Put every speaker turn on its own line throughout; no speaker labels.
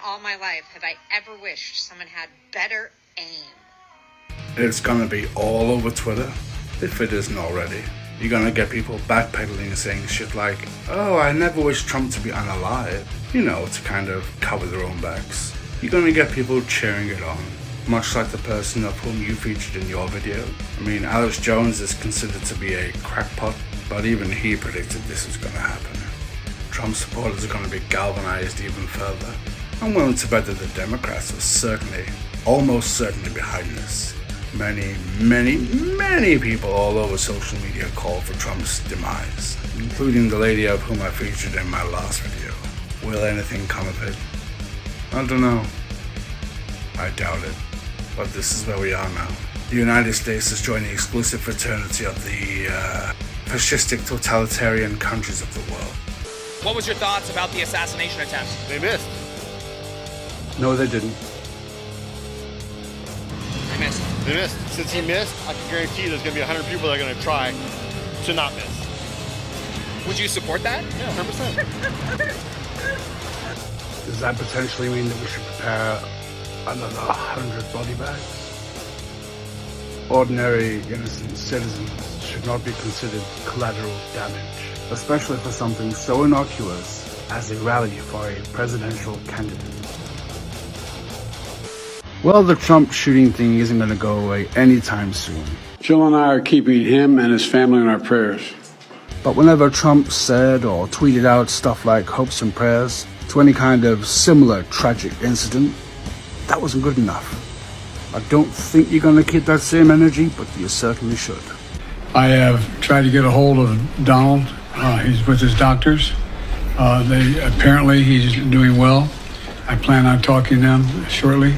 all my life have I ever wished someone had better aim.
It's gonna be all over Twitter, if it isn't already. You're gonna get people backpedaling and saying shit like, oh, I never wish Trump to be unalive. You know, to kind of cover their own backs. You're gonna get people cheering it on, much like the person of whom you featured in your video. I mean, Alex Jones is considered to be a crackpot, but even he predicted this was gonna happen. Trump supporters are gonna be galvanized even further. I'm willing to bet that the Democrats are almost certainly behind this. Many people all over social media call for Trump's demise, including the lady of whom I featured in my last video. Will anything come of it? I don't know. I doubt it. But this is where we are now. The United States has joined the exclusive fraternity of the fascistic totalitarian countries of the world.
What was your thoughts about the assassination attempt?
They missed.
No, they didn't.
They missed.
They missed. Since he missed, I can guarantee you there's going to be 100 people that are going to try to not miss.
Would you support that?
Yeah, 100%.
Does that potentially mean that we should prepare another 100 body bags? Ordinary, innocent citizens should not be considered collateral damage, especially for something so innocuous as a rally for a presidential candidate. Well, the Trump shooting thing isn't going to go away anytime soon.
Jill and I are keeping him and his family in our prayers.
But whenever Trump said or tweeted out stuff like hopes and prayers to any kind of similar tragic incident, that wasn't good enough. I don't think you're going to keep that same energy, but you certainly should.
I have tried to get a hold of Donald. He's with his doctors. Apparently he's doing well. I plan on talking to them shortly.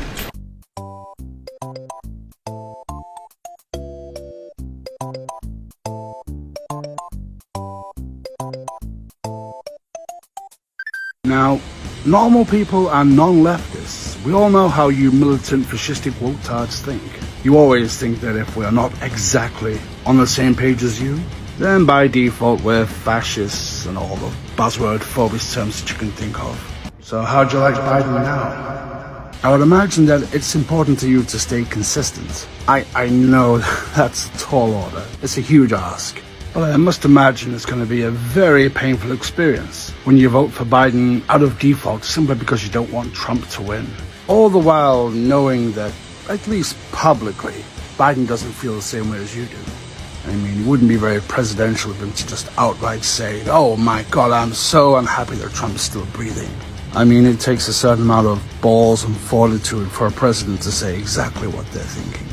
Now, normal people and non-leftists, we all know how you militant fascistic woke-tards think. You always think that if we are not exactly on the same page as you, then by default we're fascists and all the buzzword phobic terms that you can think of. So how'd you like Biden now? I would imagine that it's important to you to stay consistent. I know that's a tall order. It's a huge ask. But I must imagine it's going to be a very painful experience when you vote for Biden out of default simply because you don't want Trump to win. All the while knowing that, at least publicly, Biden doesn't feel the same way as you do. I mean, it wouldn't be very presidential of him to just outright say, oh my God, I'm so unhappy that Trump's still breathing. I mean, it takes a certain amount of balls and fortitude for a president to say exactly what they're thinking.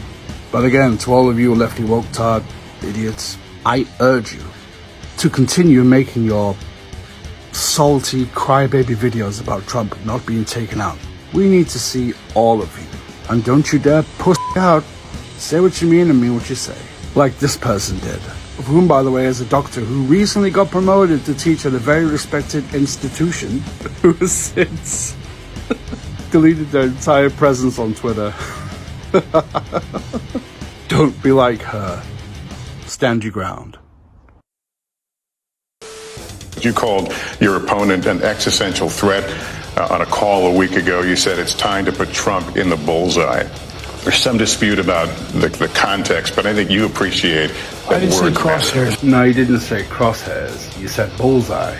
But again, to all of you lefty woke-tard idiots, I urge you to continue making your salty crybaby videos about Trump not being taken out. We need to see all of you. And don't you dare push out. Say what you mean and mean what you say. Like this person did. Of whom, by the way, is a doctor who recently got promoted to teach at a very respected institution, who has since deleted their entire presence on Twitter. Don't be like her. Stand your ground.
You called your opponent an existential threat on a call a week ago. You said it's time to put Trump in the bullseye. There's some dispute about the context, but I think you appreciate that
I didn't say crosshairs.
No, you didn't say crosshairs. You said bullseye.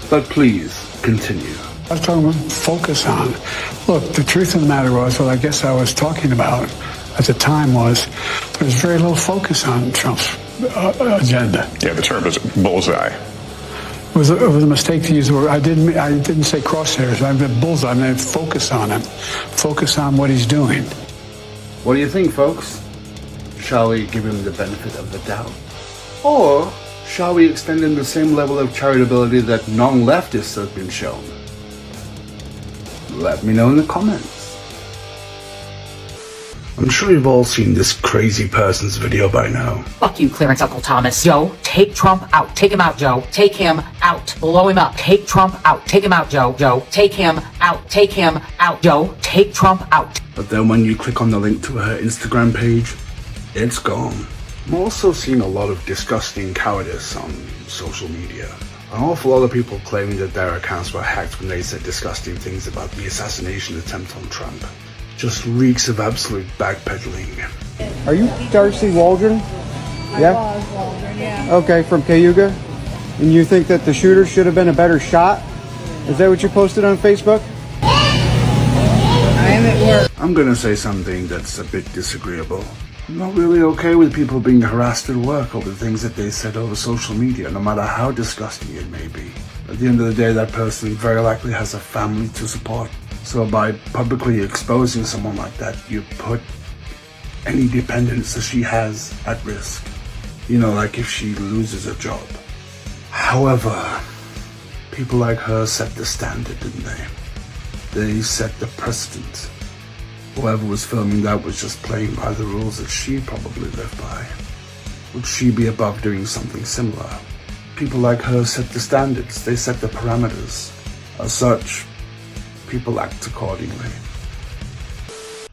But please, continue.
I was talking about focus on. Look, the truth of the matter was, what I guess I was talking about at the time was, there was very little focus on Trump's agenda.
Yeah, the term is bullseye.
It was a mistake to use the word. I didn't say crosshairs. I meant bullseye. I meant focus on him. Focus on what he's doing.
What do you think, folks? Shall we give him the benefit of the doubt? Or shall we extend him the same level of charitability that non-leftists have been shown? Let me know in the comments. I'm sure you've all seen this crazy person's video by now.
Fuck you, Clarence Uncle Thomas. Joe, take Trump out. Take him out, Joe. Take him out. Blow him up. Take Trump out. Take him out, Joe. Joe, take him out. Take him out, Joe. Take Trump out.
But then when you click on the link to her Instagram page, it's gone. I'm also seeing a lot of disgusting cowardice on social media. An awful lot of people claiming that their accounts were hacked when they said disgusting things about the assassination attempt on Trump. Just reeks of absolute backpedaling.
Are you Darcy Waldron?
I was Waldron, yeah.
Okay, from Cayuga? And you think that the shooter should have been a better shot? Is that what you posted on Facebook?
I am at work.
I'm gonna say something that's a bit disagreeable. I'm not really okay with people being harassed at work over things that they said over social media, no matter how disgusting it may be. At the end of the day, that person very likely has a family to support. So by publicly exposing someone like that, you put any dependence that she has at risk. You know, like if she loses her job. However, people like her set the standard, didn't they? They set the precedent. Whoever was filming that was just playing by the rules that she probably lived by. Would she be above doing something similar? People like her set the standards. They set the parameters. As such, people act accordingly.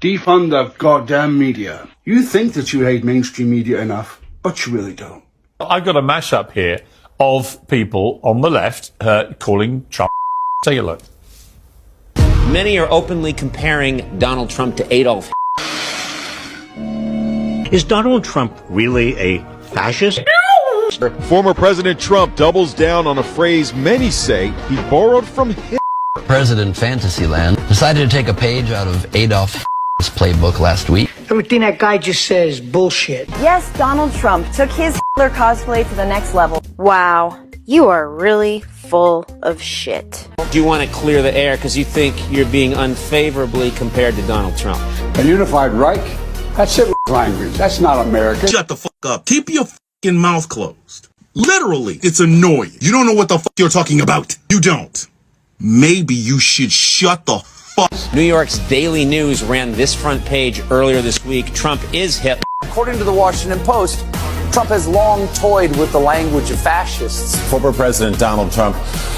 Defund the goddamn media. You think that you hate mainstream media enough, but you really don't.
I've got a mashup here of people on the left calling Trump. Take a look.
Many are openly comparing Donald Trump to Adolf.
Is Donald Trump really a fascist?
Former President Trump doubles down on a phrase many say he borrowed from Hitler.
President Fantasyland decided to take a page out of Adolf playbook last week.
Everything that guy just said is bullshit.
Yes, Donald Trump took his Hitler cosplay to the next level. Wow, you are really full of shit.
Do you want to clear the air because you think you're being unfavorably compared to Donald Trump?
A unified Reich? That's Hitler's language. That's not American.
Shut the fuck up. Keep your fucking mouth closed. Literally, it's annoying. You don't know what the fuck you're talking about. You don't. Maybe you should shut the fuck.
New York's Daily News ran this front page earlier this week. Trump is Hitler.
According to the Washington Post, Trump has long toyed with the language of fascists.
Former President Donald Trump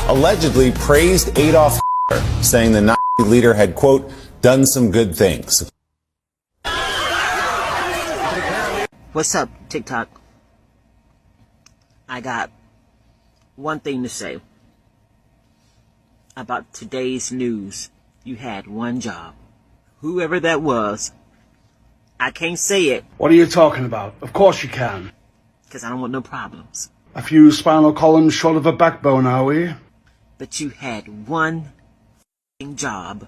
allegedly praised Adolf Hitler, saying the Nazi leader had, quote, done some good things.
What's up, TikTok? I got one thing to say about today's news. You had one job. Whoever that was, I can't say it.
What are you talking about? Of course you can.
Because I don't want no problems.
A few spinal columns short of a backbone, are we?
But you had one job,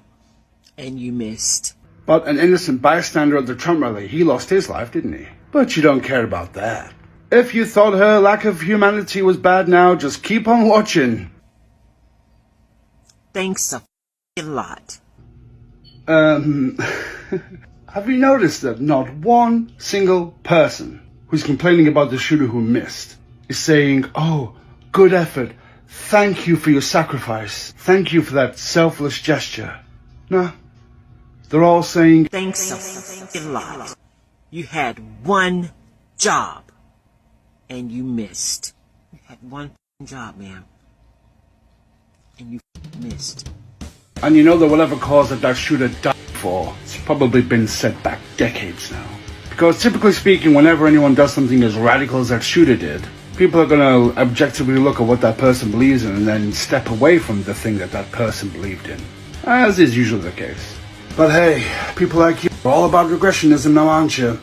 and you missed.
But an innocent bystander at the Trump rally, he lost his life, didn't he? But you don't care about that. If you thought her lack of humanity was bad now, just keep on watching.
Thanks a lot.
Have you noticed that not one single person who's complaining about the shooter who missed is saying, oh, good effort, thank you for your sacrifice, thank you for that selfless gesture? No. They're all saying,
thanks a lot. You had one job, and you missed. You had one job, man, and you missed.
And you know that whatever cause that shooter died for, it's probably been set back decades now. Because typically speaking, whenever anyone does something as radical as that shooter did, people are going to objectively look at what that person believes in and then step away from the thing that that person believed in. As is usually the case. But hey, people like you are all about regressionism now, aren't you?